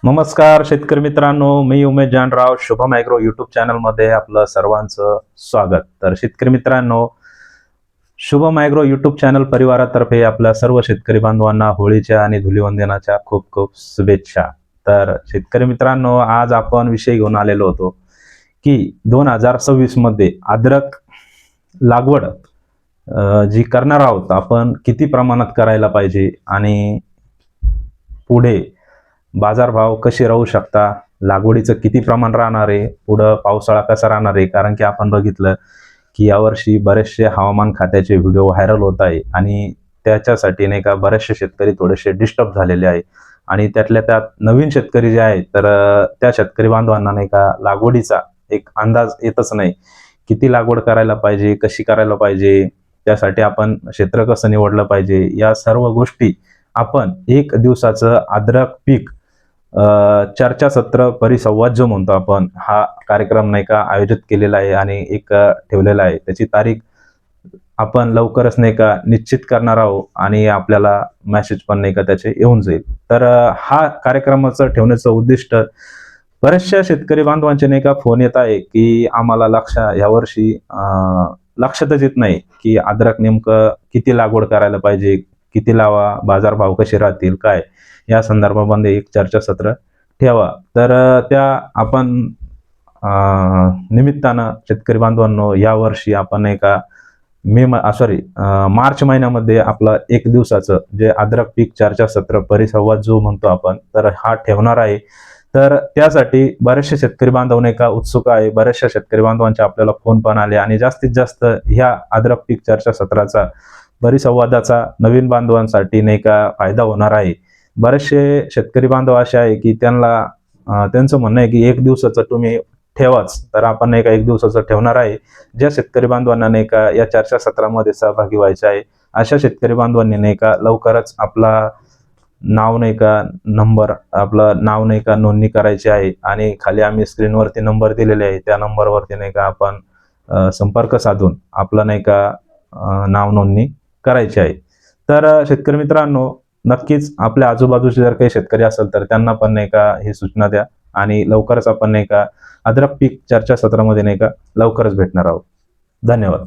नमस्कार शेतकरी मित्रांनो, मी उमेश जानराव शुभम ॲग्रो यूट्यूब चॅनलमध्ये आपलं सर्वांचं स्वागत. तर शेतकरी मित्रांनो, शुभम ॲग्रो यूट्यूब चॅनल परिवारातर्फे आपल्या सर्व शेतकरी बांधवांना होळीच्या आणि धुलीवंदनाच्या खूप खूप शुभेच्छा. तर शेतकरी मित्रांनो, आज आपण विषय घेऊन आलेलो होतो की 2026 मध्ये अद्रक लागवड जी करणार आहोत आपण किती प्रमाणात करायला पाहिजे आणि पुढे बाजारभाव कसे राहू शकता, लागवडीचं किती प्रमाण राहणार आहे, पुढं पावसाळा कसा राहणार आहे. कारण की आपण बघितलं की यावर्षी बरेचसे हवामान खात्याचे व्हिडिओ व्हायरल होत आहे आणि त्याच्यासाठी नाही का बरेचसे शेतकरी थोडेसे डिस्टर्ब झालेले आहे आणि त्यातल्या त्यात नवीन शेतकरी जे आहेत तर त्या शेतकरी बांधवांना नाही का लागवडीचा एक अंदाज येतच नाही. किती लागवड करायला पाहिजे, कशी करायला पाहिजे, त्यासाठी आपण क्षेत्र कसं निवडलं पाहिजे, या सर्व गोष्टी आपण एक दिवसाचं अद्रक पीक चर्चासत्र परिसंवाद जो म्हणतो आपण, हा कार्यक्रम नाही का आयोजित केलेला आहे आणि एक ठेवलेला आहे. त्याची तारीख आपण लवकरच नाही का निश्चित करणार आहोत आणि आपल्याला मेसेज पण नाही का त्याचे येऊन जाईल. तर हा कार्यक्रमाचं ठेवण्याचं उद्दिष्ट बऱ्याचशा शेतकरी बांधवांचे नाही का फोन येत आहे की आम्हाला यावर्षी लक्षातच येत नाही की अद्रक नेमकं किती लागवड करायला पाहिजे, किती लावा, बाजारभाव कसे राहतील, काय या संदर्भामध्ये एक चर्चासत्र ठेवा. तर त्या आपण निमित्तानं शेतकरी बांधवांनो, यावर्षी आपण एका मार्च महिन्यामध्ये आपलं एक दिवसाचं जे अद्रक पीक चर्चासत्र परिसंवाद जो म्हणतो आपण, तर हा ठेवणार आहे. तर त्यासाठी बरेचसे शेतकरी बांधव नाही का उत्सुक आहे. बऱ्याचशा शेतकरी बांधवांचे आपल्याला फोन पण आले आणि जास्तीत जास्त ह्या अद्रक पीक चर्चासत्राचा परिसंवादाचा नवीन बांधवांसाठी नाही का फायदा होणार आहे. बरेचसे शेतकरी बांधव असे आहे की त्यांचं म्हणणं आहे की एक दिवसाचं तुम्ही ठेवाच. तर आपण नाही का एक दिवसाचं ठेवणार आहे. ज्या शेतकरी बांधवांना नाही का या चर्चासत्रामध्ये सहभागी व्हायचे आहे, अशा शेतकरी बांधवांनी नाही का लवकरच आपलं नाव नाही का नोंदणी करायची आहे आणि खाली आम्ही स्क्रीनवरती नंबर दिलेले आहे. त्या नंबरवरती नाही का आपण संपर्क साधून आपलं नाही का नाव नोंदणी करायची आहे. तर शेतकरी मित्रांनो, नक्कीच आपल्या आजूबाजूचे जर काही शेतकरी असेल तर त्यांना पण नाही का ही सूचना द्या आणि लवकरच आपण नाही का अद्रक पीक चर्चासत्रामध्ये नाही का लवकरच भेटणार आहोत. धन्यवाद.